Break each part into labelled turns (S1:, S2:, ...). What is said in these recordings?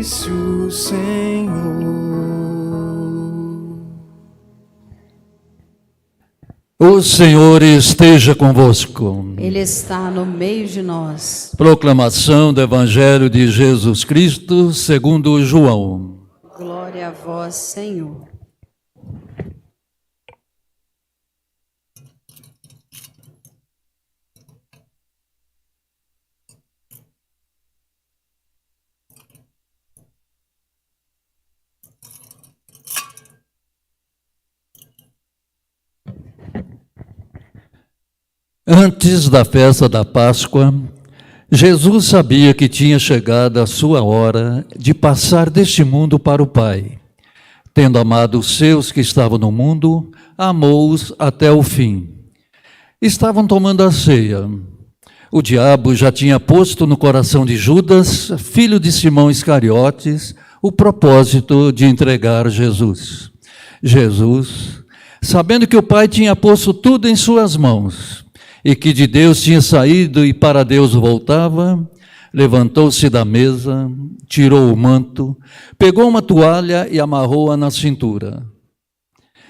S1: disse o Senhor.
S2: O Senhor esteja convosco.
S3: Ele está no meio de nós.
S2: Proclamação do Evangelho de Jesus Cristo segundo João.
S3: Glória a vós, Senhor.
S2: Antes da festa da Páscoa, Jesus sabia que tinha chegado a sua hora de passar deste mundo para o Pai. Tendo amado os seus que estavam no mundo, amou-os até o fim. Estavam tomando a ceia. O diabo já tinha posto no coração de Judas, filho de Simão Iscariotes, o propósito de entregar Jesus. Jesus, sabendo que o Pai tinha posto tudo em suas mãos, e que de Deus tinha saído e para Deus voltava, levantou-se da mesa, tirou o manto, pegou uma toalha e amarrou-a na cintura.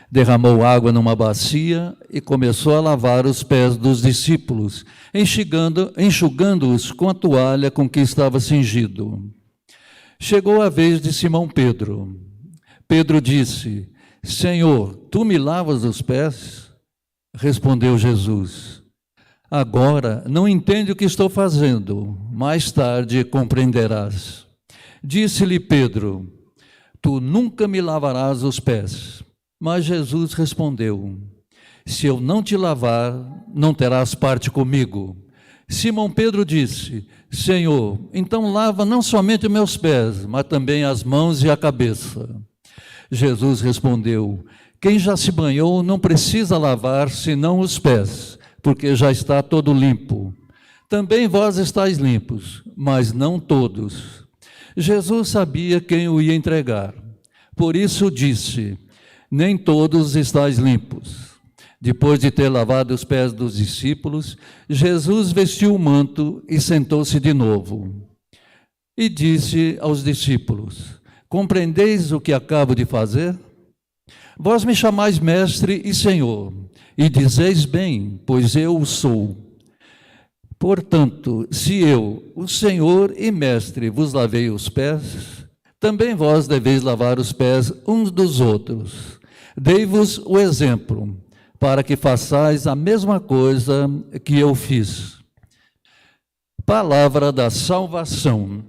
S2: Derramou água numa bacia e começou a lavar os pés dos discípulos, enxugando-os com a toalha com que estava cingido. Chegou a vez de Simão Pedro. Pedro disse: Senhor, tu me lavas os pés? Respondeu Jesus: Agora não entende o que estou fazendo, mais tarde compreenderás. Disse-lhe Pedro: Tu nunca me lavarás os pés. Mas Jesus respondeu: Se eu não te lavar, não terás parte comigo. Simão Pedro disse: Senhor, então lava não somente os meus pés, mas também as mãos e a cabeça. Jesus respondeu: Quem já se banhou não precisa lavar senão os pés, porque já está todo limpo. Também vós estáis limpos, mas não todos. Jesus sabia quem o ia entregar. Por isso disse: Nem todos estáis limpos. Depois de ter lavado os pés dos discípulos, Jesus vestiu o manto e sentou-se de novo. E disse aos discípulos: Compreendeis o que acabo de fazer? Vós me chamais mestre e senhor, e dizeis bem, pois eu o sou. Portanto, se eu, o Senhor e mestre, vos lavei os pés, também vós deveis lavar os pés uns dos outros. Dei-vos o exemplo, para que façais a mesma coisa que eu fiz. Palavra da salvação.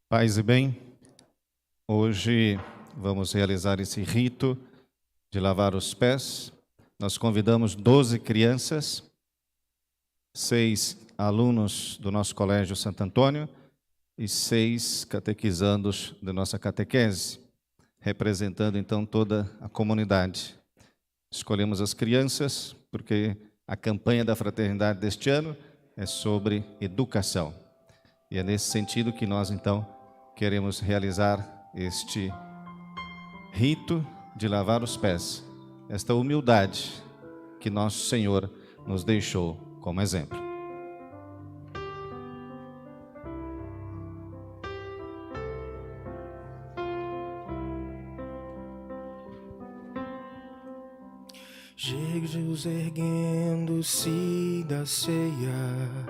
S4: Paz e bem, hoje vamos realizar esse rito de lavar os pés. Nós convidamos 12 crianças, 6 alunos do nosso Colégio Santo Antônio e 6 catequizandos da nossa catequese, representando então toda a comunidade. Escolhemos as crianças porque a campanha da fraternidade deste ano é sobre educação. E é nesse sentido que nós então queremos realizar este rito de lavar os pés, esta humildade que nosso Senhor nos deixou como exemplo.
S1: Jesus erguendo-se da ceia,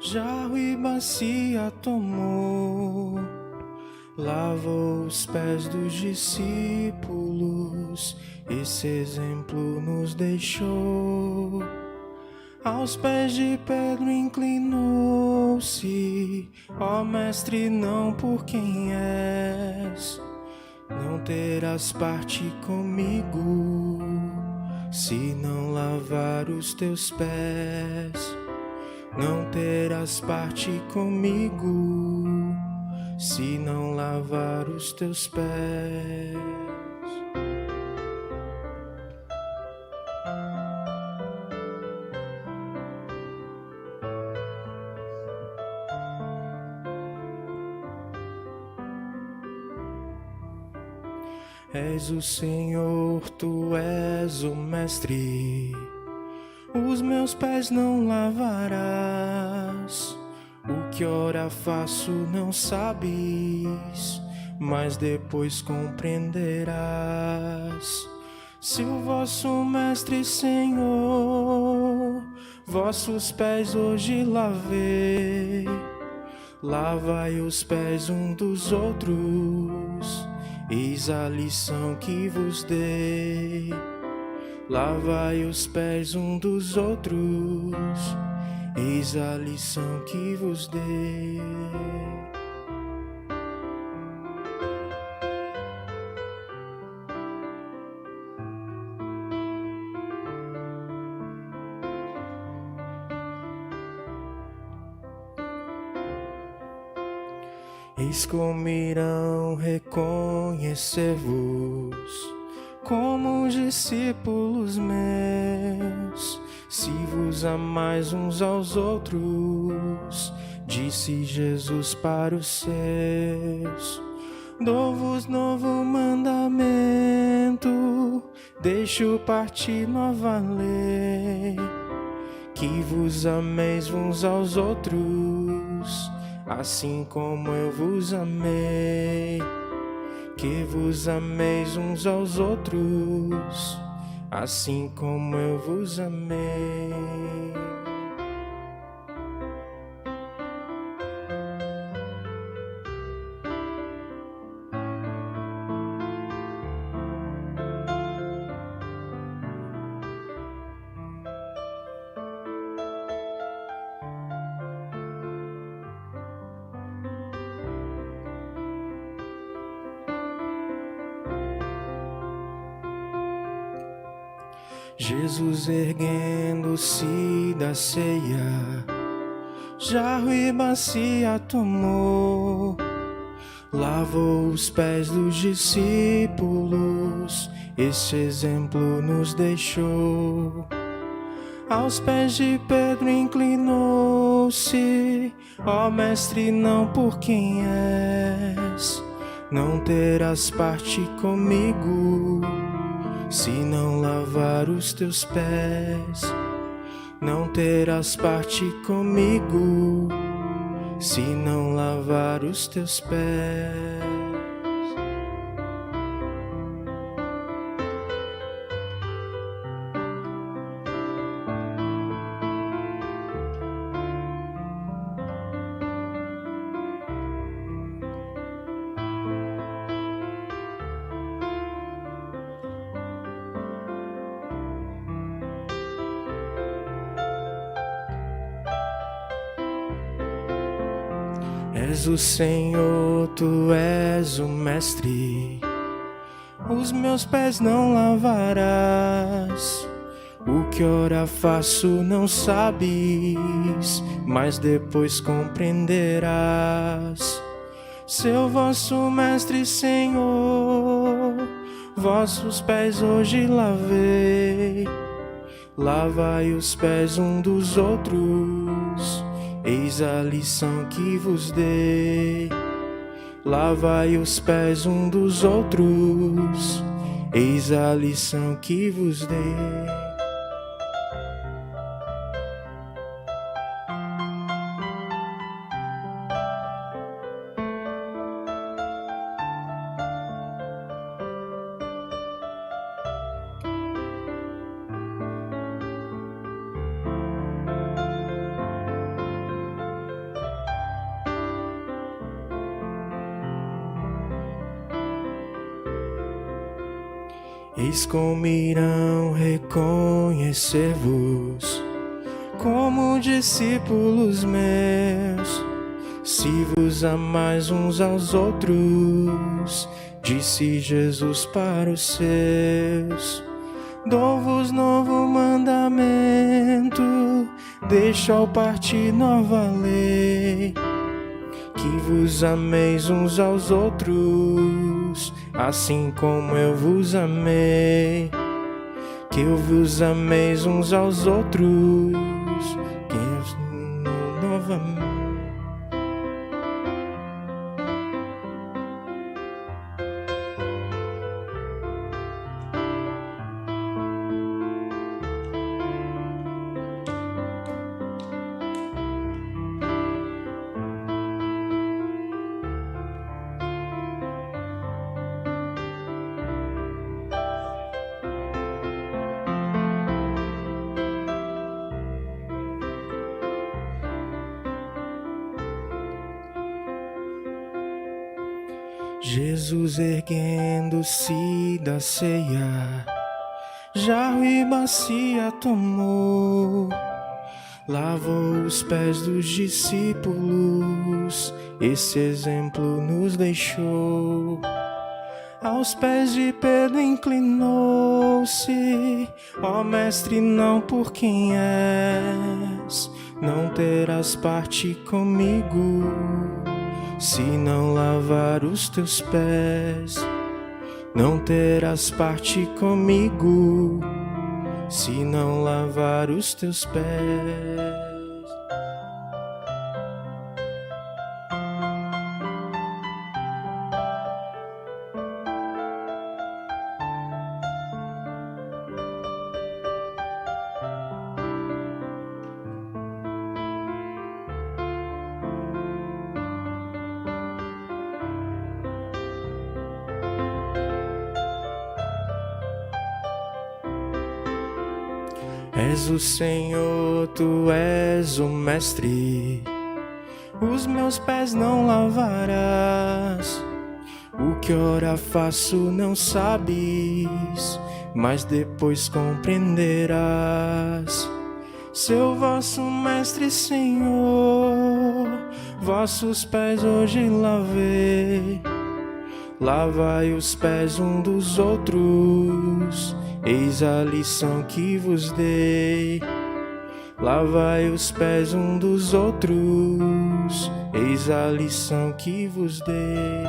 S1: jarro e bacia tomou, lavou os pés dos discípulos, esse exemplo nos deixou. Aos pés de Pedro inclinou-se, ó mestre, não por quem és, não terás parte comigo, se não lavar os teus pés. Não terás parte comigo, se não lavar os teus pés. És o Senhor, tu és o mestre, os meus pés não lavarás, que ora faço não sabes, mas depois compreenderás. Se o vosso mestre, Senhor, vossos pés hoje lavei, lavai os pés um dos outros, eis a lição que vos dei. Lavai os pés um dos outros, eis a lição que vos dei. Eis como irão reconhecer-vos como discípulos meus, se vos amais uns aos outros, disse Jesus para os seus. Dou-vos novo mandamento, deixo partir nova lei, que vos ameis uns aos outros, assim como eu vos amei. Que vos ameis uns aos outros, assim como eu vos amei. Jesus erguendo-se da ceia, jarro e bacia tomou, lavou os pés dos discípulos, este exemplo nos deixou. Aos pés de Pedro inclinou-se, ó mestre, não por quem és, não terás parte comigo, se não lavar os teus pés. Não terás parte comigo, se não lavar os teus pés. És o Senhor, tu és o mestre, os meus pés não lavarás. O que ora faço não sabes, mas depois compreenderás. Seu vosso mestre, Senhor, vossos pés hoje lavei, lavai os pés um dos outros, eis a lição que vos dei. Lavai os pés um dos outros, eis a lição que vos dei. Eis como irão reconhecer-vos como discípulos meus, se vos amais uns aos outros, disse Jesus para os seus. Dou-vos novo mandamento, deixo ao partir nova lei, que vos ameis uns aos outros, assim como eu vos amei. Que eu vos ameis uns aos outros, que eu novamente. Jesus erguendo-se da ceia, jarro e bacia tomou, lavou os pés dos discípulos, esse exemplo nos deixou. Aos pés de Pedro inclinou-se, ó mestre, não por quem és, não terás parte comigo, se não lavar os teus pés. Não terás parte comigo, se não lavar os teus pés. És o Senhor, tu és o mestre, os meus pés não lavarás. O que ora faço não sabes, mas depois compreenderás. Seu vosso mestre, Senhor, vossos pés hoje lavei. Lavai os pés um dos outros, eis a lição que vos dei. Lavai os pés um dos outros, eis a lição que vos dei.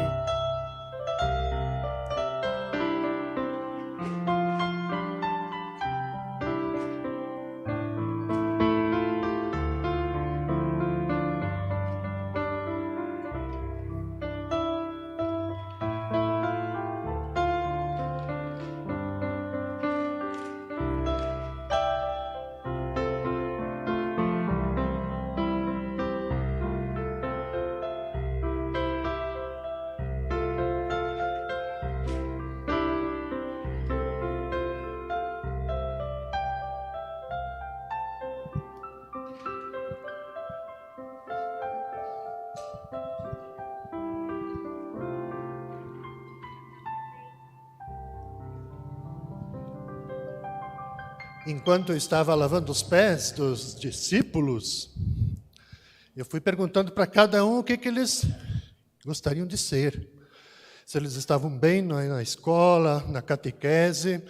S5: Enquanto eu estava lavando os pés dos discípulos, eu fui perguntando para cada um o que eles gostariam de ser. Se eles estavam bem na escola, na catequese.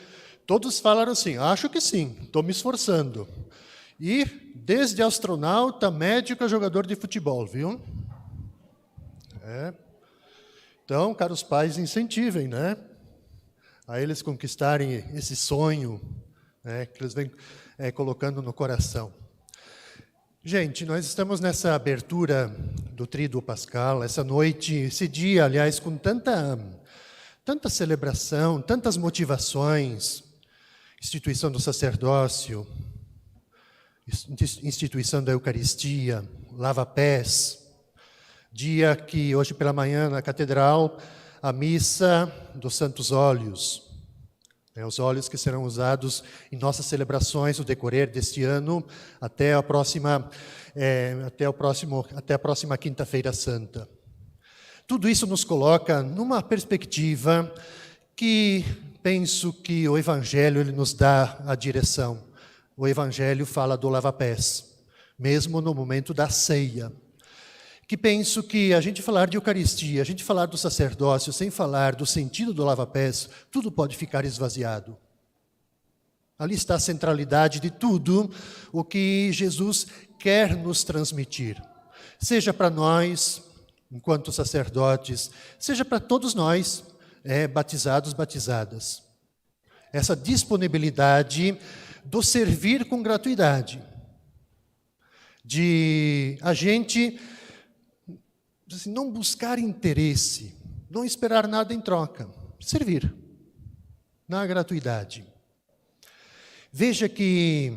S5: Todos falaram assim: acho que sim, estou me esforçando. E desde astronauta, médico a jogador de futebol, viu? Então, caros pais, incentivem, né? A eles conquistarem esse sonho, que eles vêm colocando no coração. Gente, nós estamos nessa abertura do Tríduo Pascal, essa noite, esse dia, aliás, com tanta celebração, tantas motivações, instituição do sacerdócio, instituição da Eucaristia, lava-pés, dia que hoje pela manhã na Catedral, a missa dos Santos Óleos, os óleos que serão usados em nossas celebrações no decorrer deste ano até a próxima Quinta-feira Santa. Tudo isso nos coloca numa perspectiva que penso que o Evangelho ele nos dá a direção. O Evangelho fala do lava-pés, mesmo no momento da ceia. Que penso que a gente falar de Eucaristia, a gente falar do sacerdócio, sem falar do sentido do lava-pés, tudo pode ficar esvaziado. Ali está a centralidade de tudo o que Jesus quer nos transmitir. Seja para nós, enquanto sacerdotes, seja para todos nós, batizados, batizadas. Essa disponibilidade do servir com gratuidade. De a gente não buscar interesse, não esperar nada em troca, servir na gratuidade. Veja que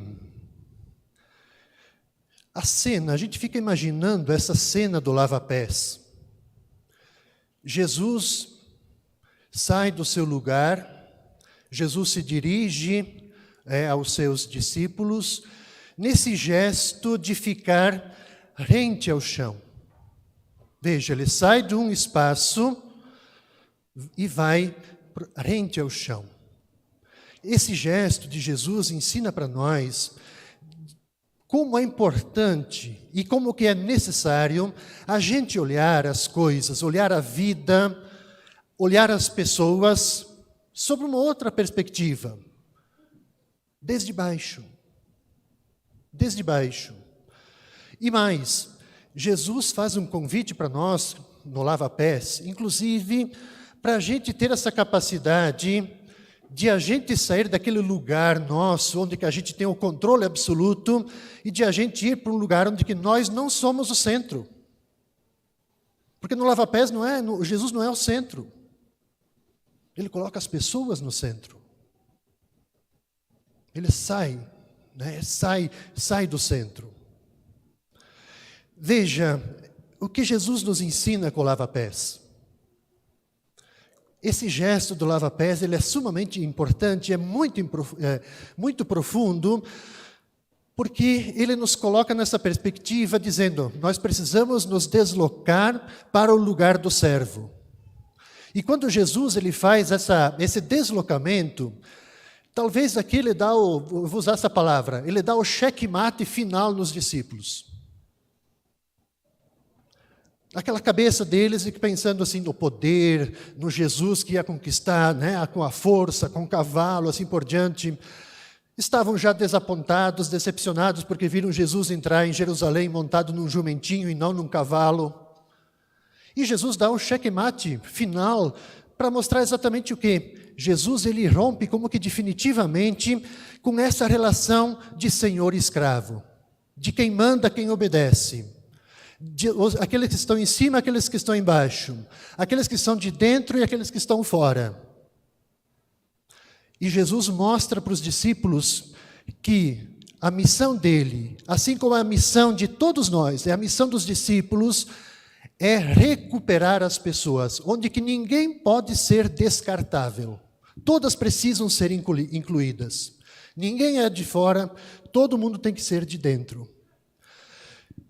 S5: a cena, a gente fica imaginando essa cena do lava-pés. Jesus sai do seu lugar, Jesus se dirige aos seus discípulos, nesse gesto de ficar rente ao chão. Veja, ele sai de um espaço e vai rente ao chão. Esse gesto de Jesus ensina para nós como é importante e como que é necessário a gente olhar as coisas, olhar a vida, olhar as pessoas sob uma outra perspectiva, desde baixo. Desde baixo. E mais, Jesus faz um convite para nós no Lava Pés, inclusive para a gente ter essa capacidade de a gente sair daquele lugar nosso, onde que a gente tem o controle absoluto, e de a gente ir para um lugar onde que nós não somos o centro. Porque no Lava Pés Jesus não é o centro. Ele coloca as pessoas no centro. Ele sai, sai do centro. Veja o que Jesus nos ensina com o lava-pés. Esse gesto do lava-pés, ele é sumamente importante, é muito profundo, porque ele nos coloca nessa perspectiva, dizendo, nós precisamos nos deslocar para o lugar do servo. E quando Jesus ele faz esse deslocamento, talvez aqui ele dá vou usar essa palavra, ele dá o checkmate final nos discípulos. Aquela cabeça deles pensando assim no poder, no Jesus que ia conquistar, com a força, com o cavalo, assim por diante. Estavam já desapontados, decepcionados, porque viram Jesus entrar em Jerusalém montado num jumentinho e não num cavalo. E Jesus dá um checkmate final para mostrar exatamente o quê? Jesus ele rompe como que definitivamente com essa relação de senhor e escravo, de quem manda, quem obedece. Aqueles que estão em cima, aqueles que estão embaixo, aqueles que estão de dentro e aqueles que estão fora. E Jesus mostra para os discípulos que a missão dele, assim como a missão de todos nós, a missão dos discípulos, é recuperar as pessoas, onde que ninguém pode ser descartável. Todas precisam ser incluídas. Ninguém é de fora, todo mundo tem que ser de dentro.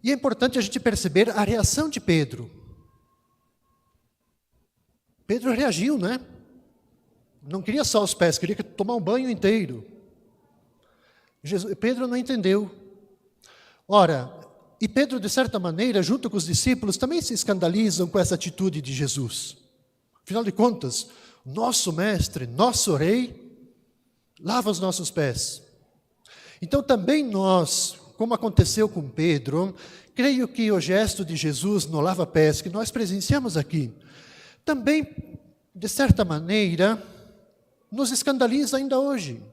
S5: E é importante a gente perceber a reação de Pedro. Pedro reagiu, Não queria só os pés, queria tomar um banho inteiro. Pedro não entendeu. Ora, e Pedro, de certa maneira, junto com os discípulos, também se escandalizam com essa atitude de Jesus. Afinal de contas, nosso mestre, nosso rei, lava os nossos pés. Então também nós, como aconteceu com Pedro, creio que o gesto de Jesus no lava-pés que nós presenciamos aqui, também, de certa maneira, nos escandaliza ainda hoje.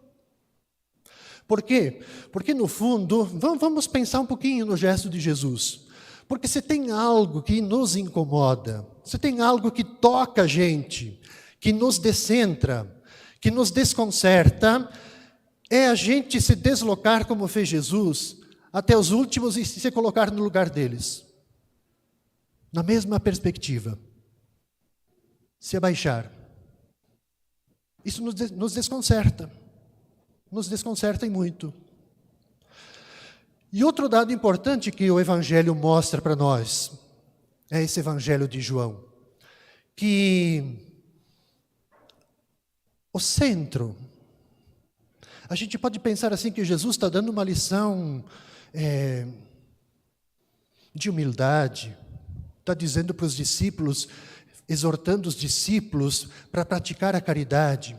S5: Por quê? Porque, no fundo, vamos pensar um pouquinho no gesto de Jesus. Porque se tem algo que nos incomoda, se tem algo que toca a gente, que nos descentra, que nos desconcerta, é a gente se deslocar como fez Jesus, até os últimos e se colocar no lugar deles. Na mesma perspectiva. Se abaixar. Isso nos desconcerta. Nos desconcerta e muito. E outro dado importante que o Evangelho mostra para nós, é esse Evangelho de João, que o centro, a gente pode pensar assim que Jesus está dando uma lição de humildade, está dizendo para os discípulos, exortando os discípulos para praticar a caridade.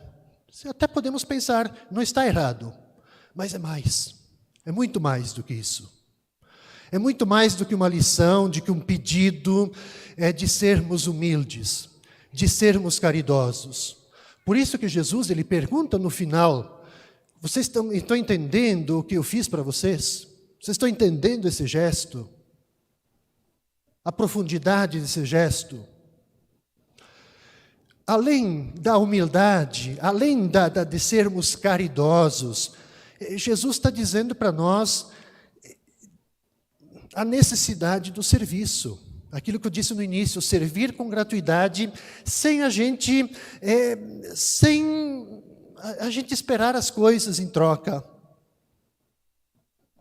S5: Até podemos pensar, não está errado, mas é mais, é muito mais do que isso. É muito mais do que uma lição, de que um pedido de sermos humildes, de sermos caridosos. Por isso que Jesus ele pergunta no final, vocês estão entendendo o que eu fiz para vocês? Vocês estão entendendo esse gesto? A profundidade desse gesto? Além da humildade, além de sermos caridosos, Jesus está dizendo para nós a necessidade do serviço. Aquilo que eu disse no início, servir com gratuidade, sem a gente esperar as coisas em troca.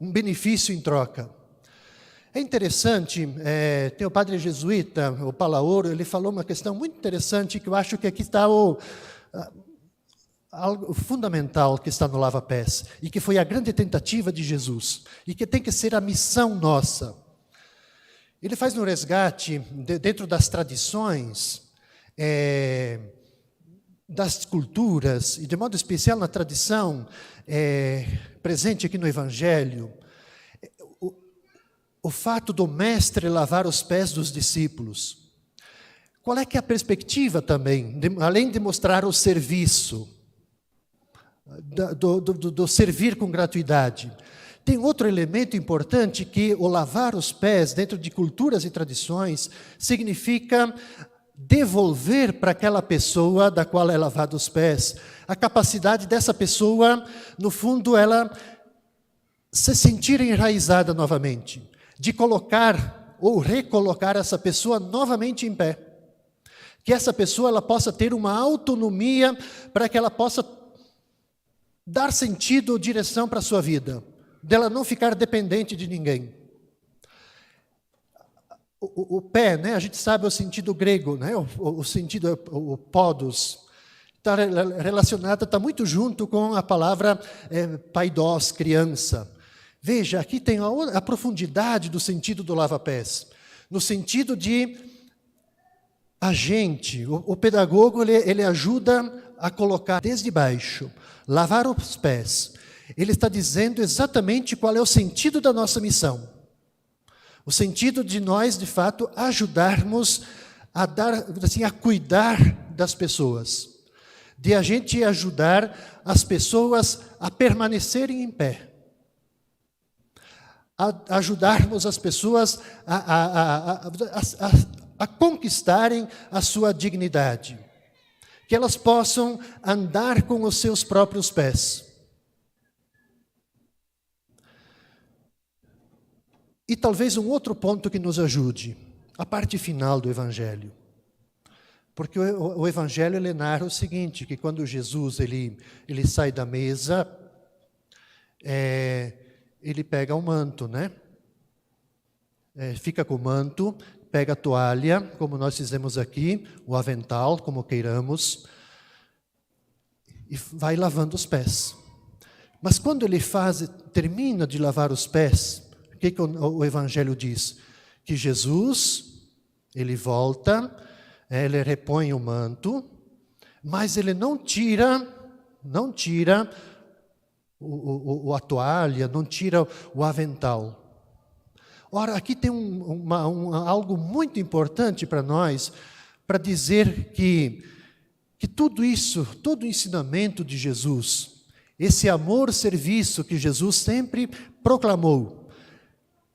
S5: Um benefício em troca. É interessante, tem o padre jesuíta, o Palaoro, ele falou uma questão muito interessante, que eu acho que aqui está algo fundamental que está no lava-pés, e que foi a grande tentativa de Jesus, e que tem que ser a missão nossa. Ele faz no resgate, dentro das tradições, das culturas, e de modo especial na tradição presente aqui no Evangelho, o fato do mestre lavar os pés dos discípulos. Qual é que é a perspectiva também, além de mostrar o serviço, do servir com gratuidade? Tem outro elemento importante, que o lavar os pés, dentro de culturas e tradições, significa devolver para aquela pessoa da qual é lavado os pés a capacidade dessa pessoa, no fundo, ela se sentir enraizada novamente, de colocar ou recolocar essa pessoa novamente em pé. Que essa pessoa ela possa ter uma autonomia para que ela possa dar sentido ou direção para a sua vida, dela não ficar dependente de ninguém. O pé, né, a gente sabe o sentido grego, né, o sentido, o podos, está relacionado, está muito junto com a palavra paidós, criança. Veja, aqui tem a profundidade do sentido do lava-pés, no sentido de a gente, o pedagogo, ele ajuda a colocar desde baixo, lavar os pés. Ele está dizendo exatamente qual é o sentido da nossa missão. O sentido de nós, de fato, ajudarmos a dar, assim, a cuidar das pessoas. De a gente ajudar as pessoas a permanecerem em pé. A ajudarmos as pessoas a conquistarem a sua dignidade. Que elas possam andar com os seus próprios pés. E talvez um outro ponto que nos ajude, a parte final do Evangelho. Porque o Evangelho ele narra o seguinte, que quando Jesus ele sai da mesa, ele pega o manto, né? Fica com o manto, pega a toalha, como nós fizemos aqui, o avental, como queiramos, e vai lavando os pés. Mas quando ele termina de lavar os pés, o que o Evangelho diz? Que Jesus, ele volta, ele repõe o manto, mas ele não tira a toalha, não tira o avental. Ora, aqui tem algo muito importante para nós, para dizer que tudo isso, todo o ensinamento de Jesus, esse amor-serviço que Jesus sempre proclamou,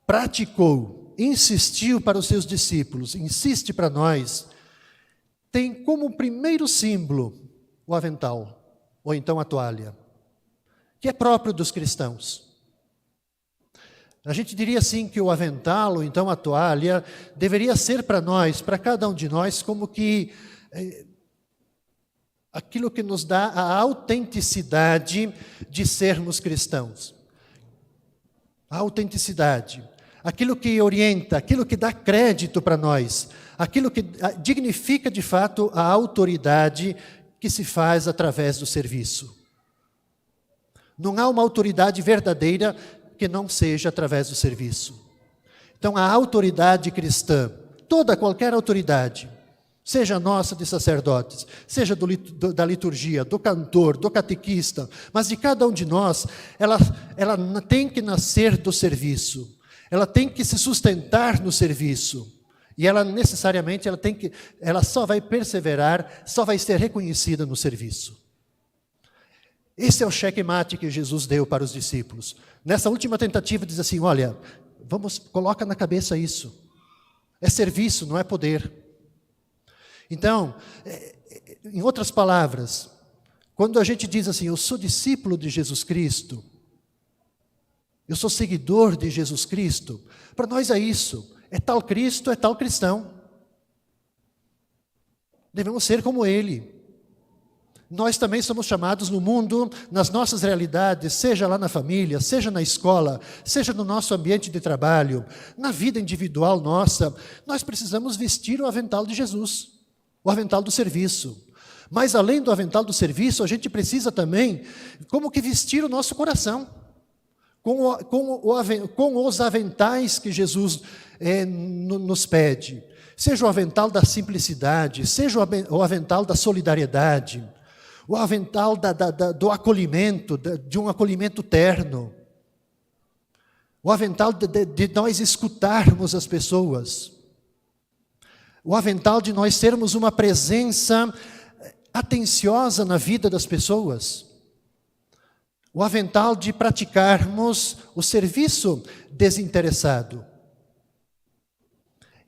S5: praticou, insistiu para os seus discípulos, insiste para nós, tem como primeiro símbolo o avental, ou então a toalha, que é próprio dos cristãos. A gente diria assim que o avental, ou então a toalha, deveria ser para nós, para cada um de nós, como que aquilo que nos dá a autenticidade de sermos cristãos. A autenticidade. Aquilo que orienta, aquilo que dá crédito para nós, aquilo que dignifica de fato a autoridade que se faz através do serviço. Não há uma autoridade verdadeira que não seja através do serviço. Então, a autoridade cristã, qualquer autoridade, seja nossa de sacerdotes, seja da liturgia, do cantor, do catequista, mas de cada um de nós, ela tem que nascer do serviço, ela tem que se sustentar no serviço, e ela necessariamente, ela só vai perseverar, só vai ser reconhecida no serviço. Esse é o checkmate que Jesus deu para os discípulos. Nessa última tentativa diz assim, olha, coloca na cabeça isso. É serviço, não é poder. Então, em outras palavras, quando a gente diz assim, eu sou discípulo de Jesus Cristo, eu sou seguidor de Jesus Cristo, para nós é isso. É tal Cristo, é tal cristão. Devemos ser como Ele. Nós também somos chamados no mundo, nas nossas realidades, seja lá na família, seja na escola, seja no nosso ambiente de trabalho, na vida individual nossa, nós precisamos vestir o avental de Jesus, o avental do serviço. Mas além do avental do serviço, a gente precisa também, como que vestir o nosso coração, com os aventais que Jesus nos pede. Seja o avental da simplicidade, seja o avental da solidariedade, o avental do acolhimento, de um acolhimento terno, o avental de nós escutarmos as pessoas, o avental de nós sermos uma presença atenciosa na vida das pessoas, o avental de praticarmos o serviço desinteressado.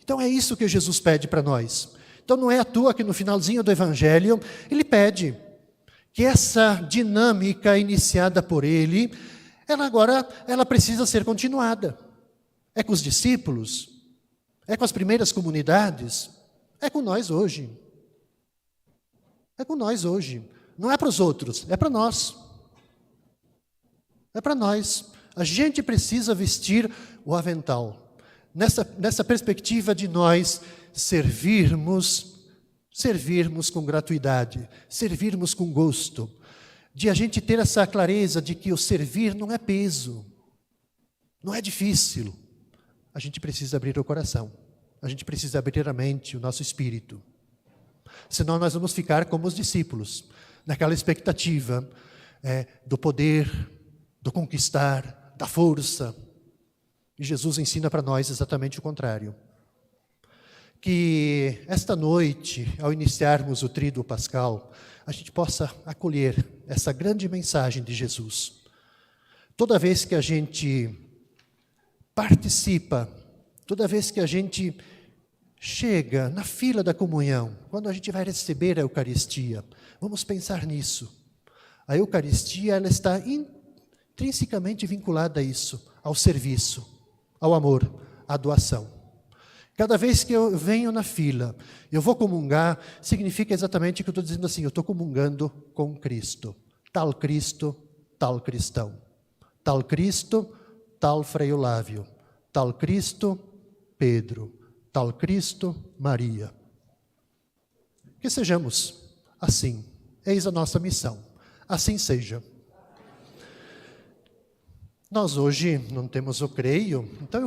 S5: Então é isso que Jesus pede para nós. Então não é à toa que no finalzinho do Evangelho, ele pede que essa dinâmica iniciada por ele, ela precisa ser continuada. É com os discípulos, é com as primeiras comunidades, é com nós hoje. É com nós hoje. Não é para os outros, é para nós. É para nós. A gente precisa vestir o avental. Nessa perspectiva de nós servirmos com gratuidade, servirmos com gosto, de a gente ter essa clareza de que o servir não é peso, não é difícil. A gente precisa abrir o coração, a gente precisa abrir a mente, o nosso espírito. Senão nós vamos ficar como os discípulos, naquela expectativa do poder, do conquistar, da força. E Jesus ensina para nós exatamente o contrário. Que esta noite, ao iniciarmos o Tríduo Pascal, a gente possa acolher essa grande mensagem de Jesus. Toda vez que a gente participa, toda vez que a gente chega na fila da comunhão, quando a gente vai receber a Eucaristia, vamos pensar nisso. A Eucaristia, ela está intrinsecamente vinculada a isso, ao serviço, ao amor, à doação. Cada vez que eu venho na fila, eu vou comungar, significa exatamente que eu estou dizendo assim, eu estou comungando com Cristo. Tal Cristo, tal cristão. Tal Cristo, tal Frei Olávio. Tal Cristo, Pedro. Tal Cristo, Maria. Que sejamos assim. Eis a nossa missão. Assim seja. Nós hoje não temos o creio, então eu